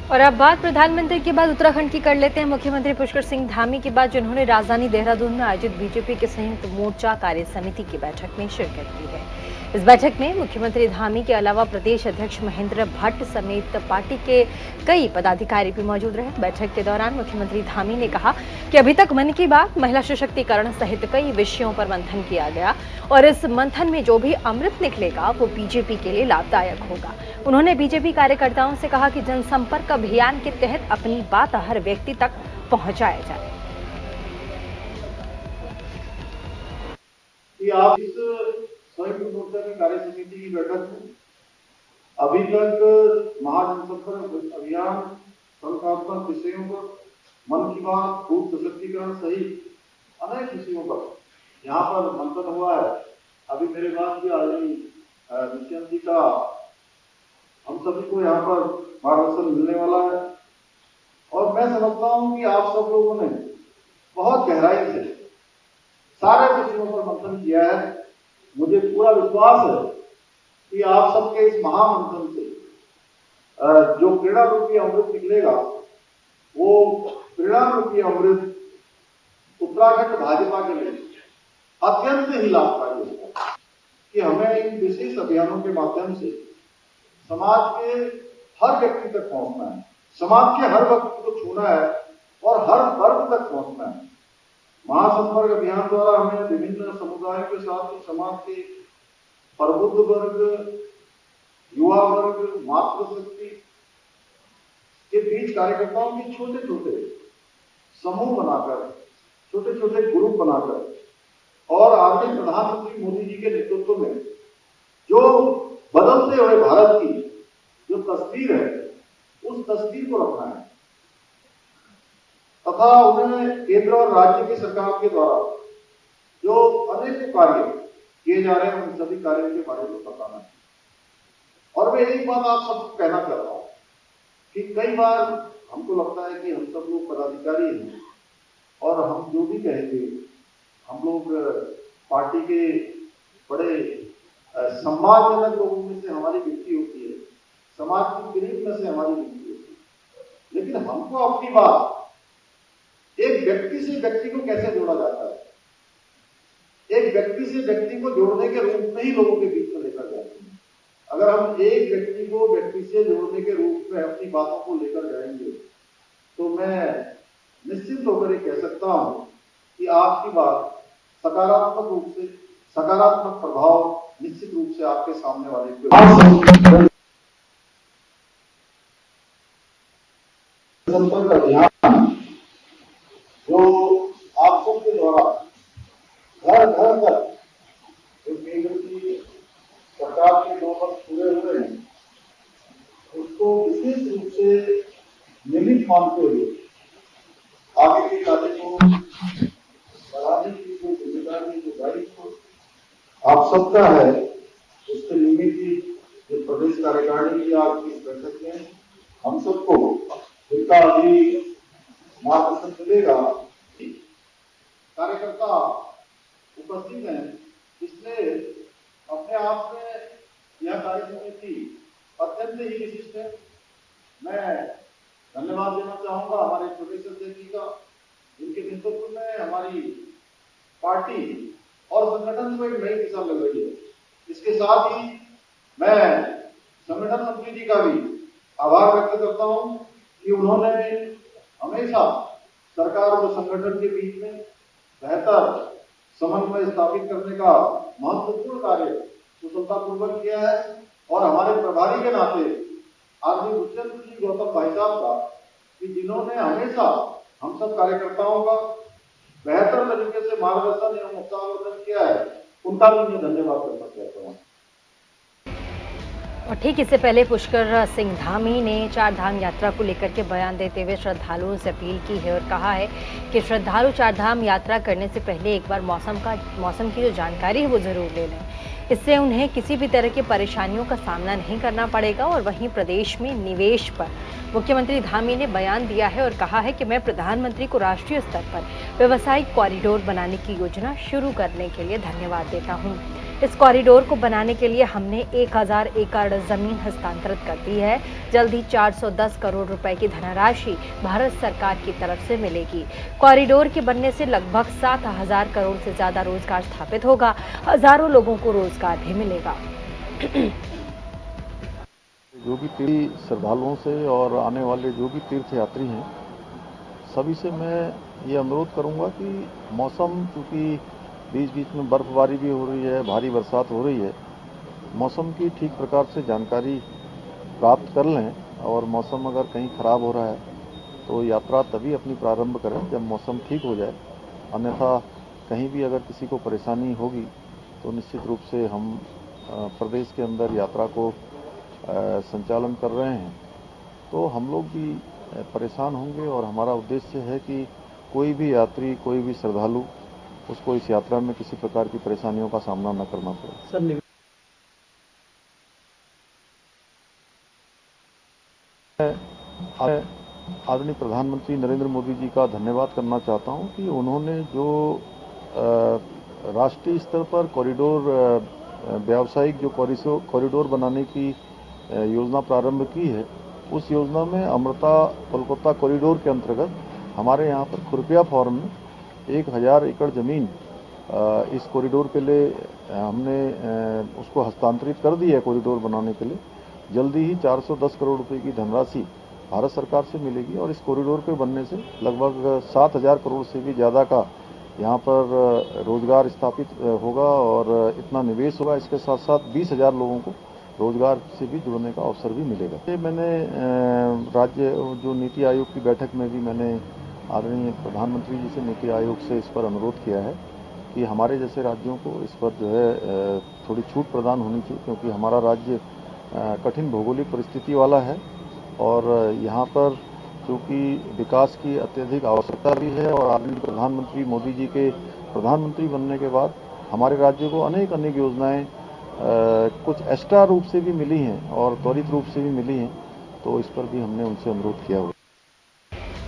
और अब बात प्रधानमंत्री के बाद उत्तराखंड की कर लेते हैं। मुख्यमंत्री पुष्कर सिंह धामी के बाद जिन्होंने राजधानी देहरादून में आयोजित बीजेपी के संयुक्त मोर्चा कार्य समिति की बैठक में शिरकत की है। इस बैठक में मुख्यमंत्री धामी के अलावा प्रदेश अध्यक्ष महेंद्र भट्ट समेत पार्टी के कई पदाधिकारी भी मौजूद रहे। बैठक के दौरान मुख्यमंत्री धामी ने कहा कि अभी तक मन की बात, महिला सशक्तिकरण सहित कई विषयों पर मंथन किया गया और इस मंथन में जो भी अमृत निकलेगा वो बीजेपी के लिए लाभदायक होगा। उन्होंने बीजेपी कार्यकर्ताओं से कहा कि जनसंपर्क अभियान के तहत अपनी बात हर व्यक्ति तक पहुंचाया जाए। आप इस संयुक्त मोर्चा की कार्य समिति की बैठक में अभी तक महाजनसंपर्क अभियान, संस्थात्मक विषयों पर, मन की बात, खूब सशक्तिकरण सहित अनेक विषयों पर यहाँ पर मंथन हुआ है। अभी मेरे पास भी आदरणीय नित्यानंद जी का हम सभी को यहाँ पर मार्गदर्शन मिलने वाला है और मैं समझता हूँ कि आप सब लोगों ने बहुत गहराई से सारे विषयों पर मंथन किया है। मुझे पूरा विश्वास है कि आप सबके इस महामंथन से जो प्रेरणा रूपी अमृत निकलेगा वो प्रेरणा रूपी अमृत उत्तराखंड भाजपा के लिए अत्यंत ही लाभकारी होगा कि हमें इन विशेष अभियानों के माध्यम से समाज के हर व्यक्ति तक पहुंचना है, समाज के हर व्यक्ति को छूना है और हर वर्ग तक पहुंचना है। महासंपर्क अभियान द्वारा हमें विभिन्न समुदायों के साथ ही समाज के प्रबुद्ध वर्ग, युवा वर्ग, मातृशक्ति के बीच कार्यकर्ताओं के छोटे छोटे समूह बनाकर, छोटे छोटे ग्रुप बनाकर और आदरणीय प्रधानमंत्री मोदी जी के नेतृत्व में जो बदलते हुए भारत की जो तस्वीर है उस तस्वीर को रखना है तथा उन्हें केंद्र और राज्य की सरकार के द्वारा जो अनेक कार्य किए जा रहे हैं उन सभी कार्यों के बारे में बताना है। और मैं एक बात आप सबको कहना चाहता हूं कि कई बार हमको लगता है कि हम सब लोग पदाधिकारी हैं और हम जो भी कहेंगे, हम लोग पार्टी के बड़े सम्मानजनक लोगों में से हमारी गिनती होती है, समाज की गरीब में से हमारी गिनती होती है, लेकिन हमको अपनी बात एक व्यक्ति से व्यक्ति को कैसे जोड़ा जाता है, एक व्यक्ति से व्यक्ति को जोड़ने के रूप में ही लोगों के बीच में लेकर जाते हैं। अगर हम एक व्यक्ति को व्यक्ति से जोड़ने के रूप में अपनी बातों को लेकर जाएंगे तो मैं निश्चित होकर ये कह सकता हूं कि आपकी बात सकारात्मक रूप से, सकारात्मक प्रभाव निश्चित रूप से आपके सामने वाले के संपर्क अभियान जो आप सबके द्वारा घर घर तक जो केंद्र की सरकार के 2 वर्ष पूरे हुए हैं उसको विशेष रूप से निमित्त मानते हुए आगे के कार्य को बढ़ाने की जो जिम्मेदारी, जो दायित्व आप सबका है उसके निमित्त ही जो प्रदेश कार्यकारिणी की आज की बैठक में हम सबको जिनका अभी मार्गदर्शन मिलेगा, कार्यकर्ता उपस्थित हैं, इसलिए अपने आप में यह कार्य समिति अत्यंत ही विशिष्ट है। मैं धन्यवाद देना चाहूंगा हमारे प्रदेश अध्यक्ष जी का, जिनके नेतृत्व में हमारी पार्टी और संगठन को एक नई दिशा लग रही है। इसके साथ ही मैं संगठन मंत्री जी का भी आभार व्यक्त करता हूं कि उन्होंने हमेशा सरकार और संगठन के बीच में बेहतर समन्वय स्थापित करने का महत्वपूर्ण कार्य कुशलतापूर्वक किया है और हमारे प्रभारी के नाते आदरणीय दुष्यंत जी गौतम भाई साहब का कि जिन्होंने हमेशा हम सब कार्यकर्ताओं का बेहतर तरीके से मार्गदर्शन एवं उत्साहवर्धन किया है, उनका भी मैं धन्यवाद करना चाहता हूँ। और ठीक इससे पहले पुष्कर सिंह धामी ने 4 धाम यात्रा को लेकर के बयान देते हुए श्रद्धालुओं से अपील की है और कहा है कि श्रद्धालु 4 धाम यात्रा करने से पहले एक बार मौसम की जो जानकारी है वो जरूर ले लें। इससे उन्हें किसी भी तरह की परेशानियों का सामना नहीं करना पड़ेगा। और वहीं प्रदेश में निवेश पर मुख्यमंत्री धामी ने बयान दिया है और कहा है कि मैं प्रधानमंत्री को राष्ट्रीय स्तर पर व्यावसायिक कॉरिडोर बनाने की योजना शुरू करने के लिए धन्यवाद देता हूँ। इस कॉरिडोर को बनाने के लिए हमने 1000 एकड़ जमीन हस्तांतरित कर दी है। जल्द ही 410 करोड़ रुपए की धनराशि भारत सरकार की तरफ से मिलेगी। कॉरिडोर के बनने से लगभग 7000 करोड़ से ज्यादा रोजगार स्थापित होगा। हजारों लोगों को रोजगार भी मिलेगा। जो भी श्रद्धालुओं से और आने वाले जो भी तीर्थ यात्री हैं, सभी से मैं ये अनुरोध करूंगा कि मौसम, चूँकि बीच बीच में बर्फबारी भी हो रही है, भारी बरसात हो रही है, मौसम की ठीक प्रकार से जानकारी प्राप्त कर लें और मौसम अगर कहीं खराब हो रहा है तो यात्रा तभी अपनी प्रारंभ करें जब मौसम ठीक हो जाए। अन्यथा कहीं भी अगर किसी को परेशानी होगी तो निश्चित रूप से हम प्रदेश के अंदर यात्रा को संचालन कर रहे हैं, तो हम लोग भी परेशान होंगे और हमारा उद्देश्य है कि कोई भी यात्री, कोई भी श्रद्धालु उसको इस यात्रा में किसी प्रकार की परेशानियों का सामना न करना पड़े। मैं आदरणीय प्रधानमंत्री नरेंद्र मोदी जी का धन्यवाद करना चाहता हूं कि उन्होंने जो राष्ट्रीय स्तर पर कॉरिडोर, व्यावसायिक जो कॉरिडोर बनाने की योजना प्रारंभ की है, उस योजना में अमृता कोलकाता कॉरिडोर के अंतर्गत हमारे यहाँ पर खुरपिया फॉर्म में 1000 एकड़ जमीन इस कॉरिडोर के लिए हमने उसको हस्तांतरित कर दी है कॉरिडोर बनाने के लिए। जल्दी ही 410 करोड़ रुपए की धनराशि भारत सरकार से मिलेगी और इस कॉरिडोर के बनने से लगभग 7000 करोड़ से भी ज़्यादा का यहाँ पर रोजगार स्थापित होगा और इतना निवेश होगा। इसके साथ साथ 20,000 लोगों को रोजगार से भी जुड़ने का अवसर भी मिलेगा। ये मैंने राज्य जो नीति आयोग की बैठक में भी मैंने आदरणीय प्रधानमंत्री जी से नीति आयोग से इस पर अनुरोध किया है कि हमारे जैसे राज्यों को इस पर जो है थोड़ी छूट प्रदान होनी चाहिए, क्योंकि हमारा राज्य कठिन भौगोलिक परिस्थिति वाला है और यहाँ पर चूँकि विकास की अत्यधिक आवश्यकता भी है और आदरणीय प्रधानमंत्री मोदी जी के प्रधानमंत्री बनने के बाद हमारे राज्य को अनेक योजनाएं कुछ एक्स्ट्रा रूप से भी मिली हैं और त्वरित रूप से भी मिली हैं, तो इस पर भी हमने उनसे अनुरोध किया हुआ।